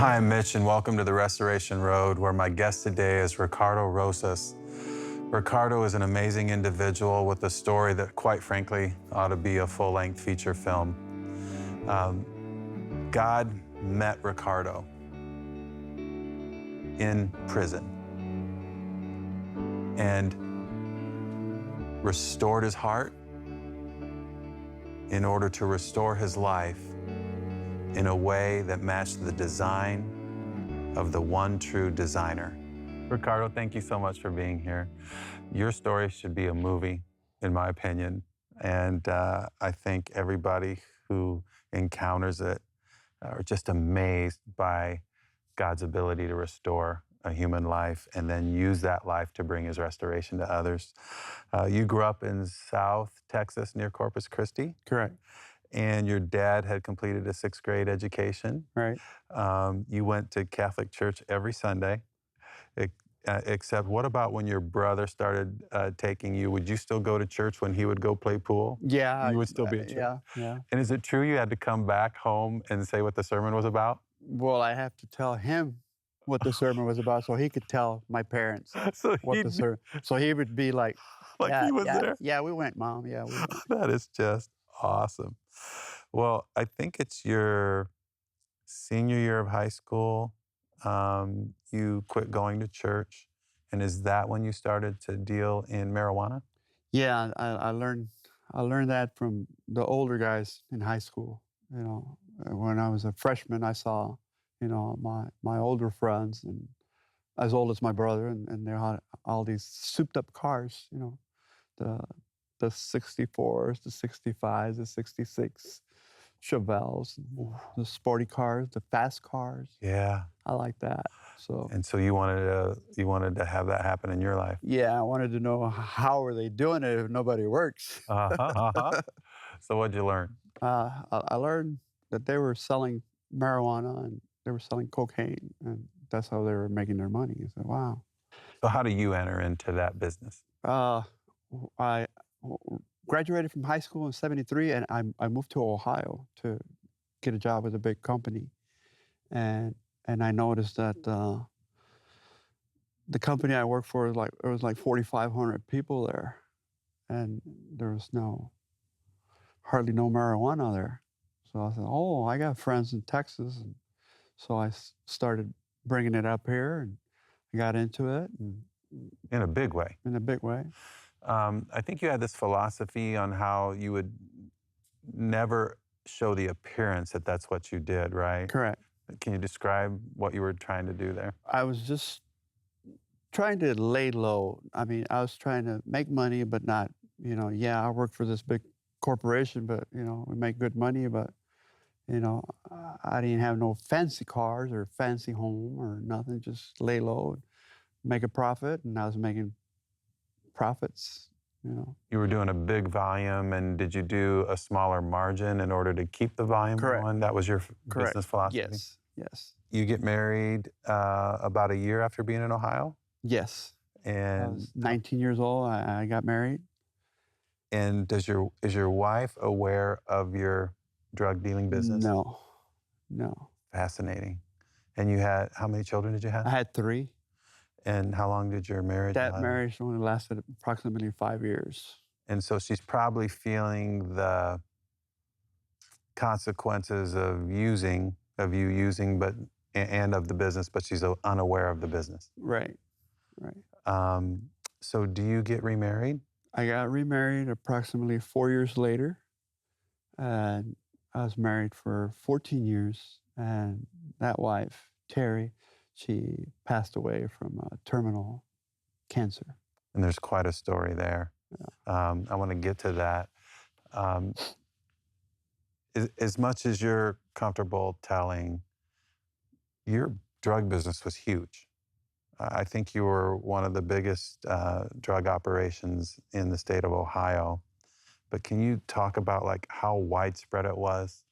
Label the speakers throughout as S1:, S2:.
S1: Hi, I'm Mitch, and welcome to the Restoration Road, where my guest today is Ricardo Rosas. Ricardo is an amazing individual with a story that, quite frankly, ought to be a full-length feature film. God met Ricardo in prison and restored his heart in order to restore his life in a way that matched the design of the one true designer. Ricardo, thank you so much for being here. Your story should be a movie, in my opinion, and I think everybody who encounters it are just amazed by God's ability to restore a human life and then use that life to bring his restoration to others. You grew up in South Texas near Corpus Christi.
S2: Correct.
S1: And your dad had completed a 6th grade education.
S2: Right.
S1: You went to Catholic church every Sunday, except what about when your brother started taking you? Would you still go to church when he would go play pool?
S2: Yeah.
S1: You would still be at church?
S2: Yeah.
S1: And is it true you had to come back home and say what the sermon was about?
S2: Well, I have to tell him what the sermon was about so he could tell my parents
S1: So
S2: what the sermon. So he would be like,
S1: he was there?
S2: Yeah, we went, Mom. Yeah, we went.
S1: That is just awesome. Well, I think it's your senior year of high school. You quit going to church. And is that when you started to deal in marijuana?
S2: Yeah, I learned that from the older guys in high school. You know, when I was a freshman, I saw, my older friends and as old as my brother, and they had all these souped-up cars. The 64s, the 65s, the 66 Chevelles, the sporty cars, the fast cars.
S1: Yeah.
S2: I like that. So.
S1: And so you wanted to have that happen in your life.
S2: Yeah, I wanted to know how are they doing it if nobody works.
S1: So what'd you learn?
S2: I learned that they were selling marijuana and they were selling cocaine, and that's how they were making their money. I said, wow.
S1: So how do you enter into that business?
S2: I graduated from high school in '73, and I moved to Ohio to get a job with a big company, and I noticed that the company I worked for there was like 4,500 people there, and there was hardly no marijuana there. So I said, oh, I got friends in Texas, and so I started bringing it up here, and I got into it.
S1: In a big way.
S2: In a big way.
S1: I think you had this philosophy on how you would never show the appearance that that's what you did, right?
S2: Correct.
S1: Can you describe what you were trying to do there?
S2: I was just trying to lay low. I mean, I was trying to make money, but not, I work for this big corporation, but, we make good money, but, I didn't have no fancy cars or fancy home or nothing, just lay low and make a profit, and I was making profits.
S1: You were doing a big volume, and did you do a smaller margin in order to keep the volume going? That was your business philosophy?
S2: Yes.
S1: You get married about a year after being in Ohio?
S2: Yes.
S1: And
S2: I was 19 years old. I got married.
S1: And is your wife aware of your drug dealing business?
S2: No.
S1: Fascinating. And you had, how many children did you have?
S2: I had 3.
S1: And how long did your marriage last?
S2: That marriage only lasted approximately 5 years.
S1: And so she's probably feeling the consequences of you using, and of the business, but she's unaware of the business.
S2: Right.
S1: So do you get remarried?
S2: I got remarried approximately 4 years later. And I was married for 14 years. And that wife, Terry, she passed away from terminal cancer.
S1: And there's quite a story there.
S2: Yeah.
S1: I want to get to that. As much as you're comfortable telling, your drug business was huge. I think you were one of the biggest drug operations in the state of Ohio. But can you talk about how widespread it was?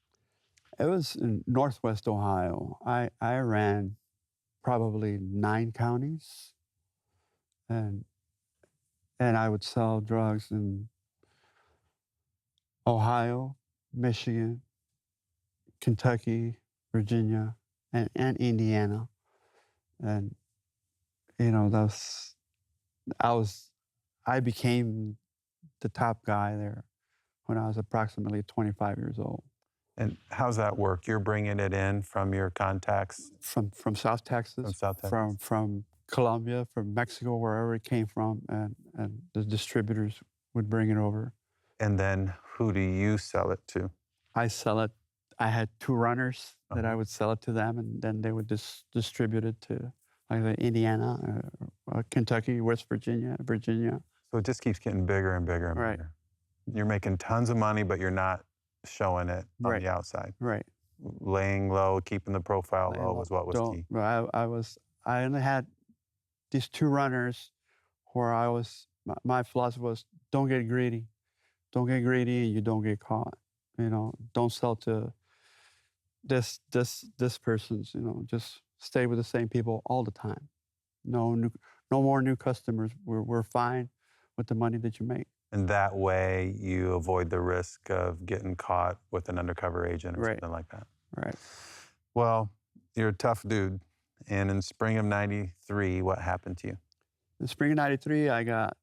S2: It was in Northwest Ohio. I ran probably 9 counties, and I would sell drugs in Ohio, Michigan, Kentucky, Virginia, and Indiana. And, you know, I was, I became the top guy there when I was approximately 25 years old.
S1: And how's that work? You're bringing it in from your contacts
S2: From South Texas,
S1: from South Texas?
S2: from Colombia, from Mexico, wherever it came from, and the distributors would bring it over.
S1: And then who do you sell it to?
S2: I sell it. I had two runners that I
S1: Uh-huh.
S2: would sell it to them, and then they would distribute it to like Indiana, Kentucky, West Virginia, Virginia.
S1: So it just keeps getting bigger and bigger and
S2: Right.
S1: bigger. You're making tons of money, but you're not showing it on
S2: Right.
S1: the outside.
S2: Right.
S1: Laying low, keeping the profile
S2: Laying
S1: low
S2: low.
S1: was what was
S2: Don't-
S1: key.
S2: I only had these two runners where my philosophy was don't get greedy. Don't get greedy and you don't get caught. You know, don't sell to this person's, you know, just stay with the same people all the time. No more new customers. We're fine with the money that you make.
S1: And that way you avoid the risk of getting caught with an undercover agent or
S2: Right.
S1: something like that.
S2: Right.
S1: Well, you're a tough dude. And in spring of 93, what happened to you?
S2: In spring of '93, I got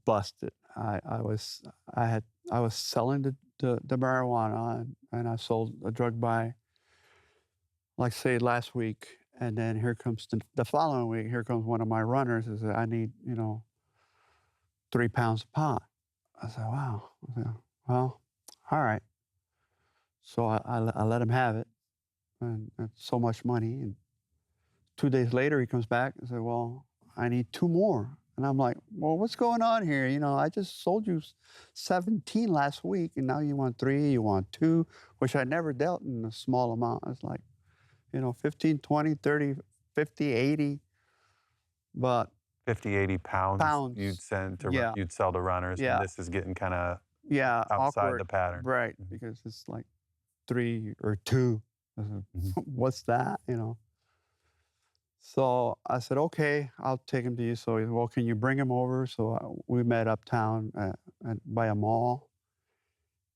S2: busted. I was selling the marijuana and I sold a drug by, like say last week, and then here comes the following week. Here comes one of my runners and said, I need 3 pounds of pot. I said, wow. I said, well, all right. So I let him have it, and it's so much money. And 2 days later, he comes back and said, well, I need 2 more. And I'm like, well, what's going on here? You know, I just sold you 17 last week, and now you want 3, you want 2, which I never dealt in a small amount. It's like, 15, 20, 30, 50, 80. But
S1: 50, 80 pounds you'd
S2: Yeah.
S1: you'd sell to runners.
S2: Yeah.
S1: And this is getting kind of
S2: yeah,
S1: outside
S2: awkward.
S1: the pattern.
S2: Right,
S1: Mhm.
S2: because it's like 3 or 2. I said, what's that, So I said, okay, I'll take him to you. So he said, well, can you bring him over? So we met uptown by a mall.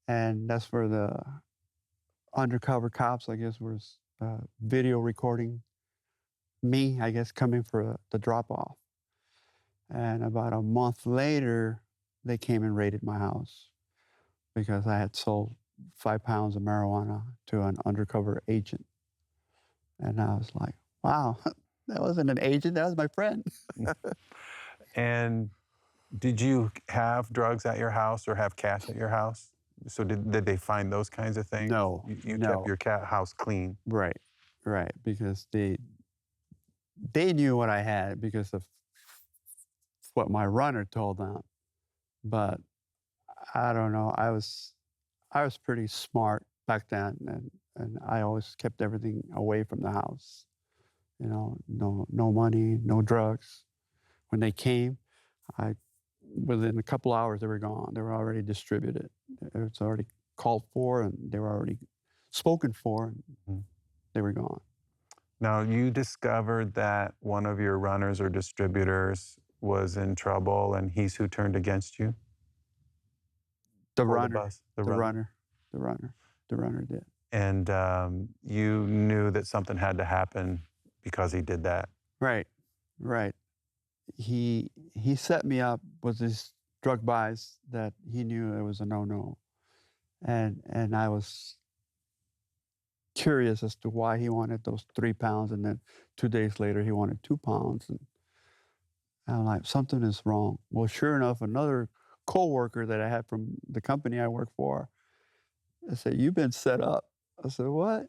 S2: And that's where the undercover cops, I guess, was video recording me, I guess, coming for the drop-off. And about a month later, they came and raided my house because I had sold 5 pounds of marijuana to an undercover agent. And I was like, wow, that wasn't an agent, that was my friend.
S1: And did you have drugs at your house or have cash at your house? So did they find those kinds of things?
S2: No,
S1: You
S2: no.
S1: kept your house clean.
S2: Right, because they knew what I had because of what my runner told them. But I don't know, I was pretty smart back then, and I always kept everything away from the house. No money, no drugs. When they came, within a couple hours they were gone. They were already distributed. It was already called for, and they were already spoken for, and they were gone.
S1: Now, you discovered that one of your runners or distributors was in trouble, and he's who turned against you?
S2: The
S1: Or the
S2: runner,
S1: bus? The
S2: runner did.
S1: And you knew that something had to happen because he did that.
S2: Right. He set me up with these drug buys that he knew it was a no-no. And I was curious as to why he wanted those 3 pounds, and then 2 days later he wanted 2 pounds. And I'm like, something is wrong. Well, sure enough, another coworker that I had from the company I work for, I said, you've been set up. I said, what?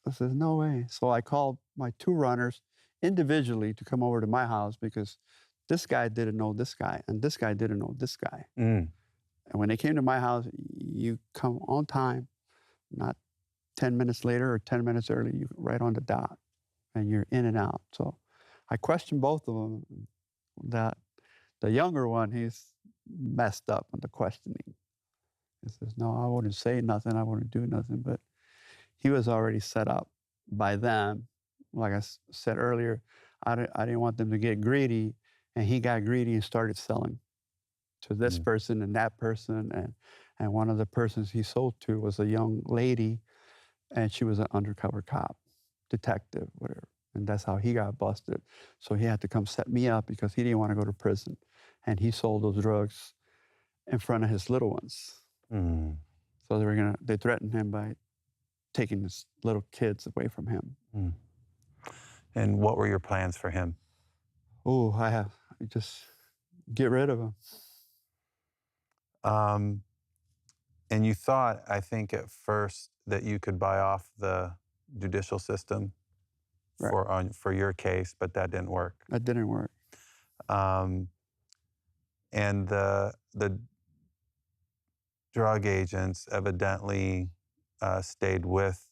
S2: I said, no way. So I called my 2 runners individually to come over to my house because this guy didn't know this guy, and this guy didn't know this guy.
S1: Mm.
S2: And when they came to my house, you come on time, not 10 minutes later or 10 minutes early, you right on the dot, and you're in and out. So I questioned both of them. That the younger one, he's messed up on the questioning. He says, no, I wouldn't say nothing. I wouldn't do nothing. But he was already set up by them. Like I said earlier, I didn't want them to get greedy. And he got greedy and started selling to this person and that person. And one of the persons he sold to was a young lady, and she was an undercover cop detective, whatever. And that's how he got busted. So he had to come set me up because he didn't want to go to prison. And he sold those drugs in front of his little ones.
S1: Mm.
S2: So they threatened him by taking his little kids away from him.
S1: Mm. And what were your plans for him?
S2: Oh, just get rid of him.
S1: And you thought, I think, at first that you could buy off the judicial system for your case, but that didn't work.
S2: That didn't work.
S1: And the drug agents evidently stayed with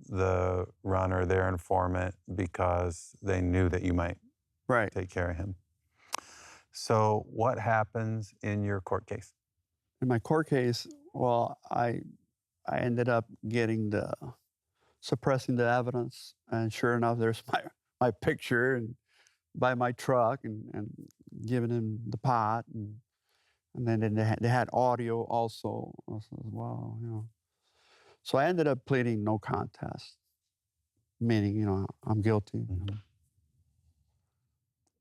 S1: the runner, their informant, because they knew that you might take care of him. So what happens in your court case?
S2: In my court case, well, I ended up suppressing the evidence, and sure enough, there's my picture and by my truck and giving him the pot, and then they had audio also as well, you know. So I ended up pleading no contest, meaning, you know, I'm guilty.
S1: Mm-hmm.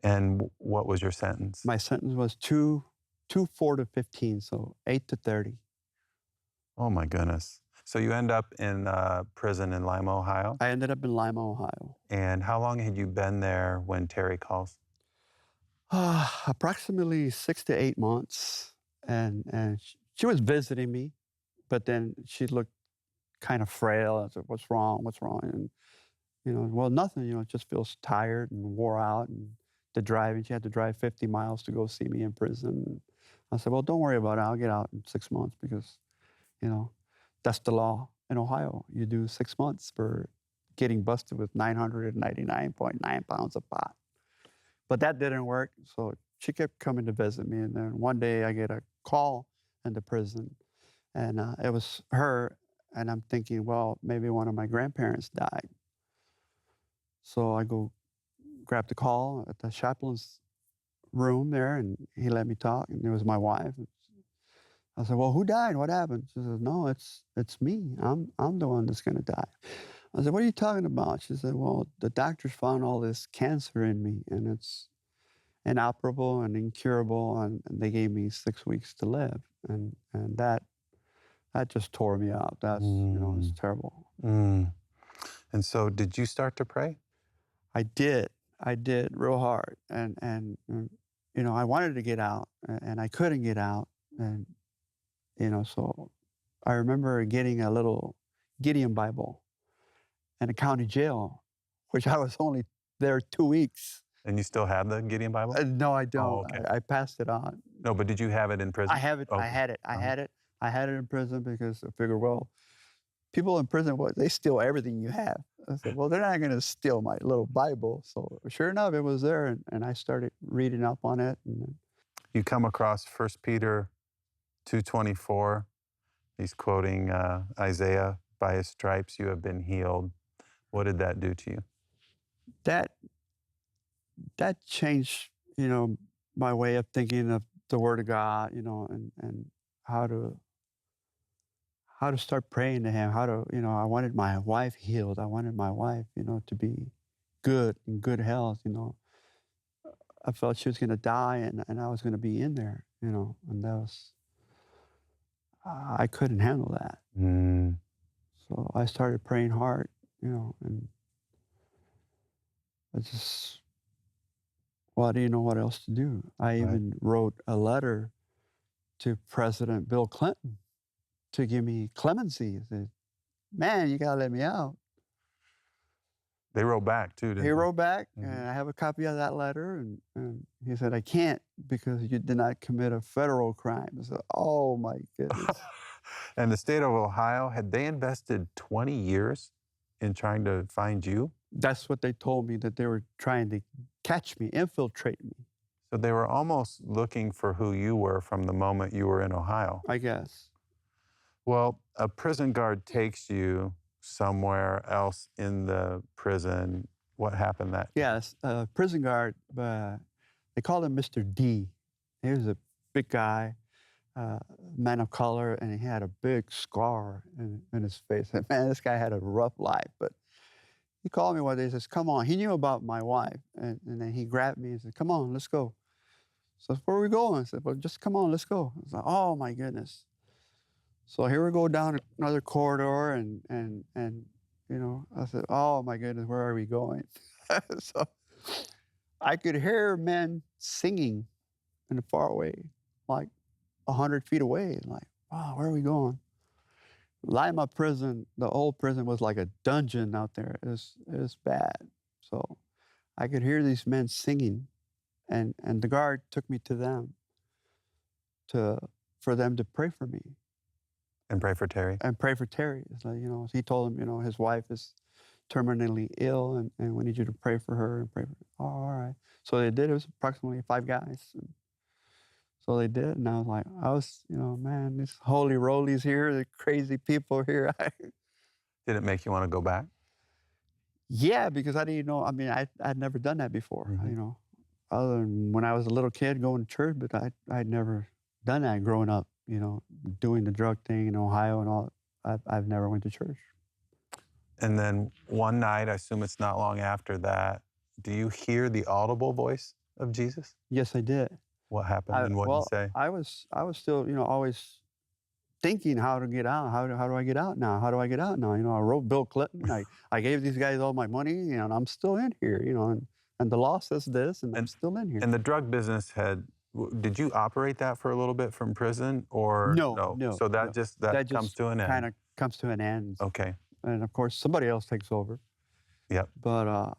S1: And what was your sentence?
S2: My sentence was 4 to 15, so 8 to 30.
S1: Oh my goodness. So you end up in prison in Lima, Ohio?
S2: I ended up in Lima, Ohio.
S1: And how long had you been there when Terry calls?
S2: Approximately 6 to 8 months. And she was visiting me, but then she looked kind of frail. I said, what's wrong? What's wrong? And, you know, well, nothing, you know, just feels tired and wore out. And the driving, she had to drive 50 miles to go see me in prison. And I said, well, don't worry about it. I'll get out in 6 months because, you know, that's the law in Ohio. You do 6 months for getting busted with 999.9 pounds of pot. But that didn't work, so she kept coming to visit me. And then one day I get a call in the prison, and it was her. And I'm thinking, well, maybe one of my grandparents died. So I go grab the call at the chaplain's room there, and he let me talk, and it was my wife. I said, well, who died? What happened? She said, no, it's me. I'm the one that's going to die. I said, what are you talking about? She said, well, the doctors found all this cancer in me, and it's inoperable and incurable, and they gave me 6 weeks to live. And that just tore me out. That's, you know, it's terrible.
S1: Mm. And so did you start to pray?
S2: I did real hard. And you know, I wanted to get out, and I couldn't get out. And, you know, so I remember getting a little Gideon Bible in a county jail, which I was only there 2 weeks.
S1: And you still have the Gideon Bible?
S2: No, I don't.
S1: Oh, okay.
S2: I passed it on.
S1: No, but did you have it in prison?
S2: I have it.
S1: Okay.
S2: I had it. I had it in prison because I figured, well, people in prison, they steal everything you have. I said, well, they're not going to steal my little Bible. So sure enough, it was there, and I started reading up on it. And
S1: you come across 1 Peter 2:24. He's quoting Isaiah, by his stripes you have been healed. What did that do to you?
S2: That changed, you know, my way of thinking of the Word of God, you know, and how to start praying to Him. How to, you know, I wanted my wife healed. I wanted my wife, you know, to be good, in good health. You know, I felt she was going to die, and I was going to be in there, you know, and that was, I couldn't handle that.
S1: Mm.
S2: So I started praying hard, you know, and I just, well, I didn't know what else to do. I even wrote a letter to President Bill Clinton to give me clemency. I said, man, you got to let me out.
S1: They wrote back too, didn't they?
S2: He wrote back,
S1: Mm-hmm.
S2: and I have a copy of that letter, and he said, I can't because you did not commit a federal crime. I said, oh my goodness.
S1: And the state of Ohio, had they invested 20 years in trying to find you?
S2: That's what they told me, that they were trying to catch me, infiltrate me.
S1: So they were almost looking for who you were from the moment you were in Ohio.
S2: I guess.
S1: Well, a prison guard takes you somewhere else in the prison. What happened that?
S2: Yes, prison guard, they called him Mr. D. He was a big guy, man of color, and he had a big scar in his face. And man, this guy had a rough life, but He called me one day. He says, "Come on." He knew about my wife, and then he grabbed me and said, "Come on, let's go." So where are we going? I said, "Well, just come on, let's go." I was like, "Oh my goodness." So here we go down another corridor, and I said, "Oh my goodness, where are we going?" So I could hear men singing in the far away, like 100 feet away. Like, wow, where are we going? Lima prison, the old prison was like a dungeon out there. It was bad. So I could hear these men singing, and the guard took me to them to for them to pray for me
S1: And pray for Terry.
S2: and pray for Terry. It's like, he told him, his wife is terminally ill, and we need you to pray for her and pray for her. Oh, all right. So they did. It was approximately 5 guys. And so they did, and I was, man, these holy rollies here, the crazy people here.
S1: Did it make you want to go back?
S2: Yeah, because I didn't know. I mean, I'd never done that before,
S1: Mhm.
S2: other than when I was a little kid going to church, but I'd never done that growing up, doing the drug thing in Ohio and all. I've never went to church.
S1: And then one night, I assume it's not long after that, do you hear the audible voice of Jesus?
S2: Yes, I did.
S1: What happened and what did he say?
S2: I was still, always thinking how to get out. How do I get out now? How do I get out now? I wrote Bill Clinton. I gave these guys all my money, and I'm still in here, and the law says this, and I'm still in here.
S1: And the drug business did you operate that for a little bit from prison or
S2: No.
S1: So that
S2: That
S1: comes
S2: just
S1: to an end.
S2: kind of comes to an end.
S1: Okay.
S2: And of course, somebody else takes over.
S1: Yep.
S2: But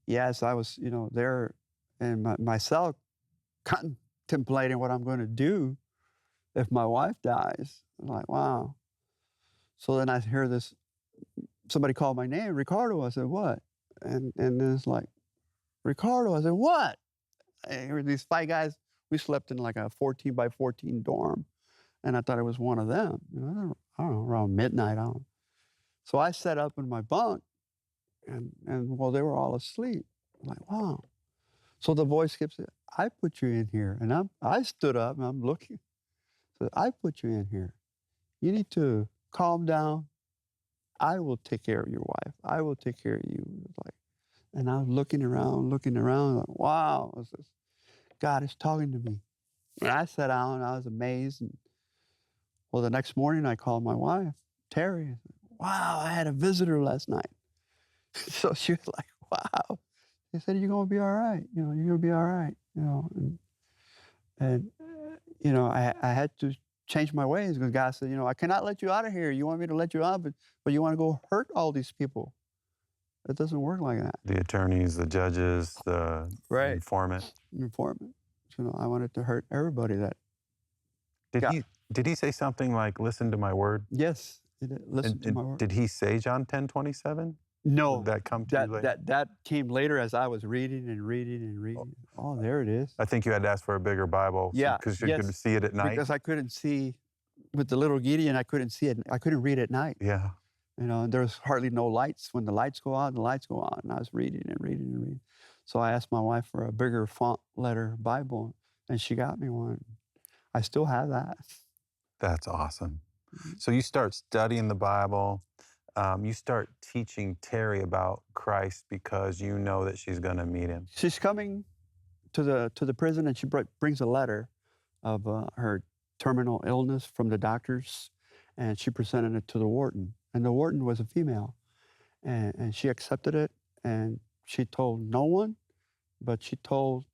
S2: yes, I was, there in my cell contemplating what I'm going to do if my wife dies. I'm like, wow. So then I hear somebody called my name, Ricardo. I said, what? And then it's like, Ricardo. I said, what? I heard these 5 guys. We slept in like a 14 by 14 dorm. And I thought it was one of them. I don't know, around midnight. I don't know. So I sat up in my bunk, and well, they were all asleep. I'm like, wow. So the voice kept saying, I put you in here. And I stood up and I'm looking. So I put you in here. You need to calm down. I will take care of your wife. I will take care of you. And I was looking around, like, wow, God is talking to me. And I sat down and I was amazed. And well, the next morning I called my wife, Terry. Wow, I had a visitor last night. So she was like, wow. He said, you're going to be all right. You're going to be all right. I had to change my ways because God said, I cannot let you out of here. You want me to let you out, but you want to go hurt all these people. It doesn't work like that.
S1: The attorneys, the judges, the informant.
S2: I wanted to hurt everybody that.
S1: Did he say something like, listen to my word?
S2: Yes, he did. Listen to my word.
S1: Did he say John 10:27?
S2: No.
S1: Did that come to you later?
S2: That came later as I was reading and reading and reading. Oh, there it is.
S1: I think you had to ask for a bigger Bible because you could see it at night.
S2: Because I couldn't see with the little Gideon, I couldn't see it. I couldn't read at night.
S1: Yeah.
S2: And there was hardly no lights. When the lights go on, the lights go on. And I was reading and reading and reading. So I asked my wife for a bigger font letter Bible, and she got me one. I still have that.
S1: That's awesome. So you start studying the Bible. You start teaching Terry about Christ because you know that she's going to meet him.
S2: She's coming to the prison, and she brings a letter of her terminal illness from the doctors, and she presented it to the warden. And the warden was a female, and she accepted it, and she told no one, but she told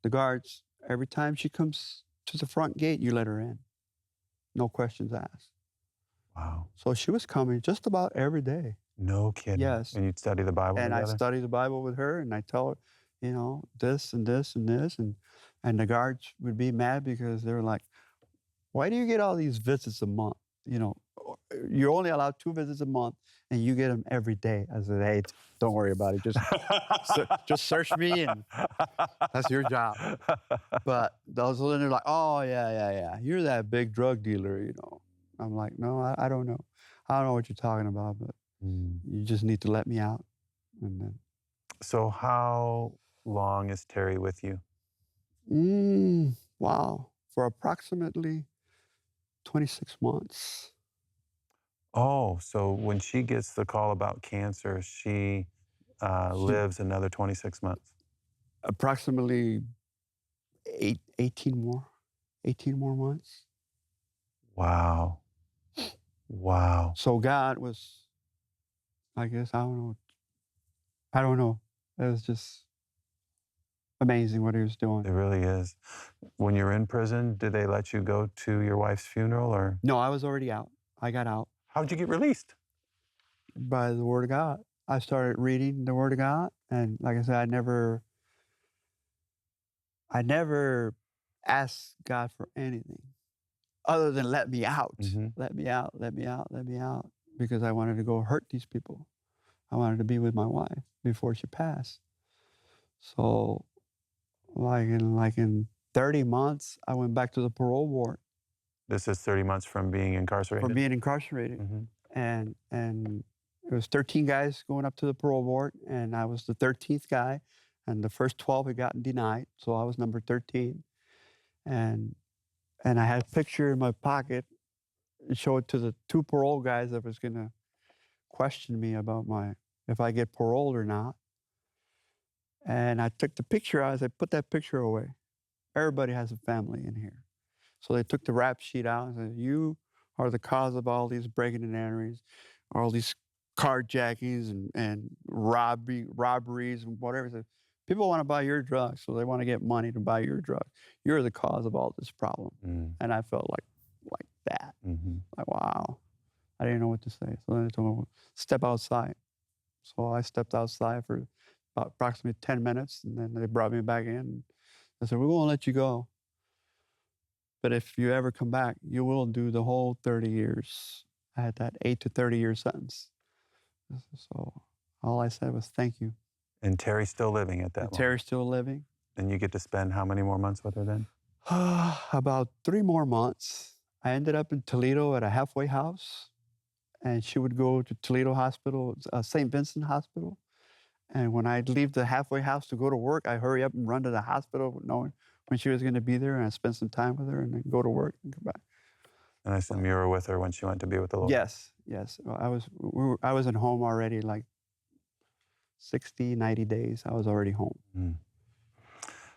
S2: the guards, every time she comes to the front gate, you let her in. No questions asked.
S1: Wow.
S2: So she was coming just about every day.
S1: No kidding.
S2: Yes.
S1: And you'd study the Bible
S2: and
S1: together?
S2: I study the Bible with her, and I tell her, this and this and this. And the guards would be mad because they were like, why do you get all these visits a month? You're only allowed 2 visits a month, and you get them every day. I said, hey, don't worry about it. Just search me, and that's your job. But those are they're like, oh, yeah. You're that big drug dealer, I'm like, no, I don't know. I don't know what you're talking about, but you just need to let me out. And then.
S1: So how long is Terry with you?
S2: Wow. For approximately 26 months.
S1: Oh, so when she gets the call about cancer, she lives another 26 months?
S2: Approximately 18 more months.
S1: Wow. Wow.
S2: So God was, I guess, I don't know. It was just amazing what he was
S1: It
S2: doing.
S1: really is. When you're in prison, did they let you go to your wife's funeral, or
S2: No, I was already out. I got out
S1: how did you get released?
S2: by the word of God. I started reading the word of God. And like I said, I never asked God for anything other than let me out,
S1: Mm-hmm.
S2: let me out, let me out, let me out, because I wanted to go hurt these people. I wanted to be with my wife before she passed. So like in 30 months, I went back to the parole board
S1: This is 30 months from being incarcerated?
S2: for being incarcerated.
S1: Mm-hmm.
S2: And it was 13 guys going up to the parole board, and I was the 13th guy, and the first 12 had gotten denied, so I was number 13. And I had a picture in my pocket and showed it to the two parole guys that was going to question me about if I get paroled or not. And I took the picture out. I said, put that picture away. Everybody has a family in here. So they took the rap sheet out and said, you are the cause of all these breaking and entries, all these carjackings and robberies and whatever. So people want to buy your drugs, so they want to get money to buy your drugs. You're the cause of all this problem.
S1: Mm.
S2: And I felt like that.
S1: Mm-hmm.
S2: Like, wow. I didn't know what to say. So then they told me, step outside. So I stepped outside for about approximately 10 minutes, and then they brought me back in. I said, we're going to let you go. But if you ever come back, you will do the whole 30 years. I had that 8 to 30-year sentence. So all I said was, thank you.
S1: And Terry's still living at that
S2: And
S1: moment?
S2: Terry's still living.
S1: And you get to spend how many more months with her then?
S2: About 3 more months. I ended up in Toledo at a halfway house, and she would go to Toledo Hospital, St. Vincent Hospital. And when I'd leave the halfway house to go to work, I hurry up and run to the hospital knowing when she was going to be there, and I spend some time with her and then go to work and come back.
S1: And I assume you were with her when she went to be with the Lord?
S2: Yes. I was at home already, like 60, 90 days. I was already home.
S1: Mm.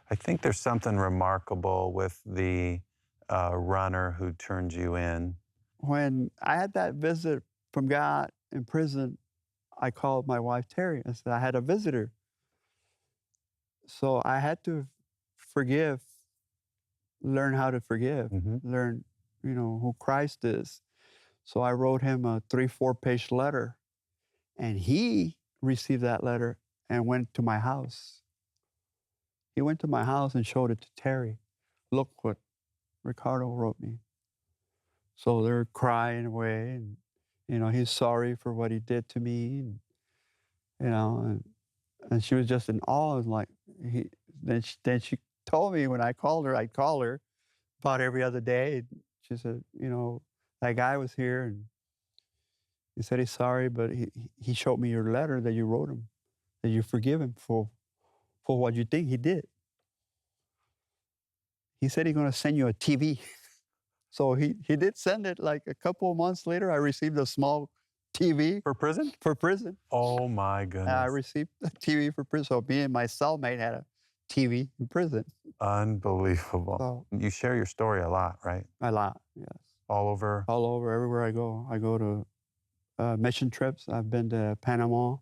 S1: I think there's something remarkable with the runner who turned you in.
S2: When I had that visit from God in prison, I called my wife, Terry. I said, I had a visitor. So I had to forgive, learn how to forgive,
S1: Mm-hmm.
S2: learn, who Christ is. So I wrote him a 3-4 page letter, and he received that letter and went to my house. He went to my house and showed it to Terry. Look what Ricardo wrote me. So they're crying away, and he's sorry for what he did to me, and she was just in awe. And like then she told me when I called her, I'd call her about every other day. She said, that guy was here, and he said he's sorry, but he showed me your letter that you wrote him, that you forgive him for what you think he did. He said he's going to send you a TV. So he did send it. Like a couple of months later, I received a small TV
S1: For prison?
S2: for prison.
S1: Oh my
S2: And
S1: goodness.
S2: I received a TV for prison. So me and my cellmate had a TV in prison.
S1: Unbelievable.
S2: So
S1: You share your story a lot, right?
S2: a lot, yes.
S1: All over?
S2: All over, everywhere I go. I go to mission trips. I've been to Panama.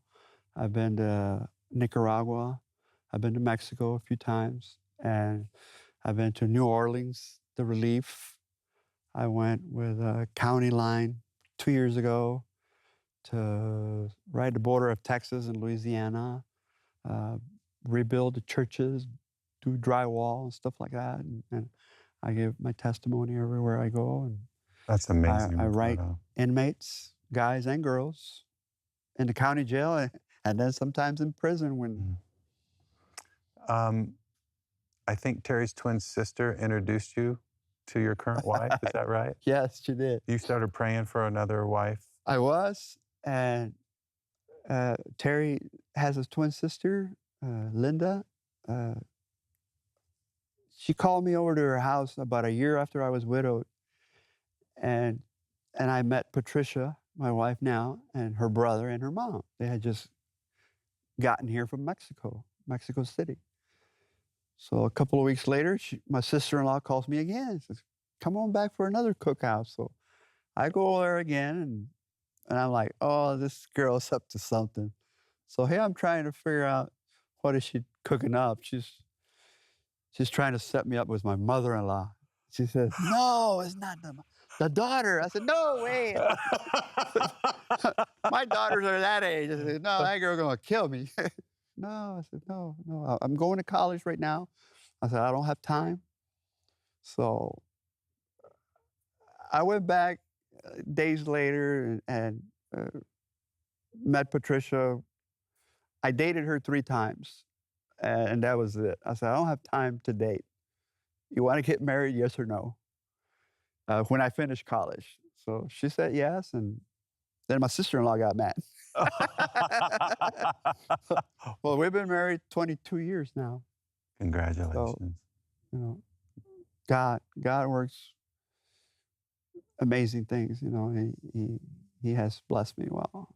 S2: I've been to Nicaragua. I've been to Mexico a few times. And I've been to New Orleans, the Relief. I went with a county line 2 years ago to right at the border of Texas and Louisiana, rebuild the churches, do drywall and stuff like that. And I give my testimony everywhere I go. And
S1: That's amazing,
S2: I write
S1: Ricardo.
S2: inmates, guys and girls, in the county jail, and then sometimes in prison when.
S1: I think Terry's twin sister introduced you to your current wife. Is that right?
S2: Yes, she did.
S1: You started praying for another wife?
S2: I was, and Terry has a twin sister, Linda. She called me over to her house about a year after I was widowed, and I met Patricia, my wife now, and her brother and her mom. They had just gotten here from Mexico City. So a couple of weeks later, my sister-in-law calls me again and says, come on back for another cookout. So I go there again, and I'm like, oh, this girl's up to something. So here I'm trying to figure out what is she cooking up. She's trying to set me up with my mother-in-law. She says, no, it's not the daughter. I said, no way. My daughters are that age. I said, no, that girl's going to kill me. No, I said, no, I'm going to college right now. I said, I don't have time. So I went back days later and met Patricia. I dated her 3 times, and that was it. I said, I don't have time to date. You want to get married, yes or no? When I finished college. So she said yes, and then my sister-in-law got mad. Well, we've been married 22 years now.
S1: Congratulations.
S2: So, you know, God works amazing things. You know, he has blessed me well.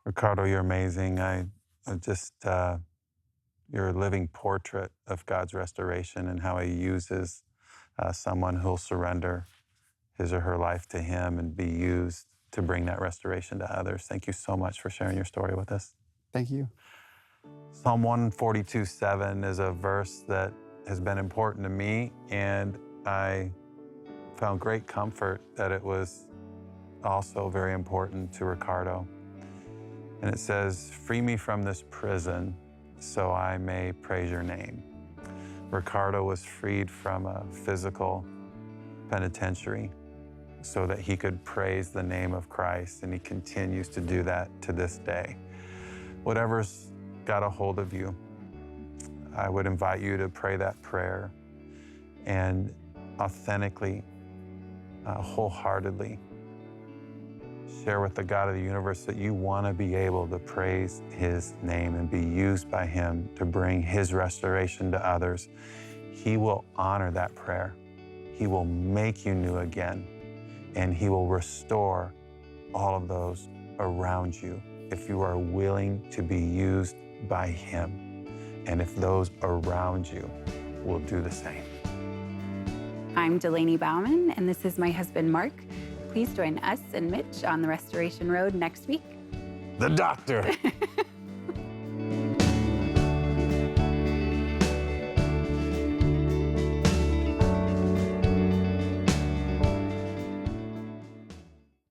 S1: Ricardo, you're amazing. I just, you're a living portrait of God's restoration and how he uses someone who'll surrender his or her life to him and be used to bring that restoration to others. Thank you so much for sharing your story with us.
S2: Thank you.
S1: Psalm 142:7 is a verse that has been important to me, and I found great comfort that it was also very important to Ricardo. And it says, free me from this prison so I may praise your name. Ricardo was freed from a physical penitentiary so that he could praise the name of Christ, and he continues to do that to this day. Whatever's got a hold of you, I would invite you to pray that prayer and authentically, wholeheartedly share with the God of the universe that you want to be able to praise his name and be used by him to bring his restoration to others. He will honor that prayer. He will make you new again, and he will restore all of those around you if you are willing to be used by him, and if those around you will do the same.
S3: I'm Delaney Bauman, and this is my husband, Mark. Please join us and Mitch on the Restoration Road next week.
S1: The doctor.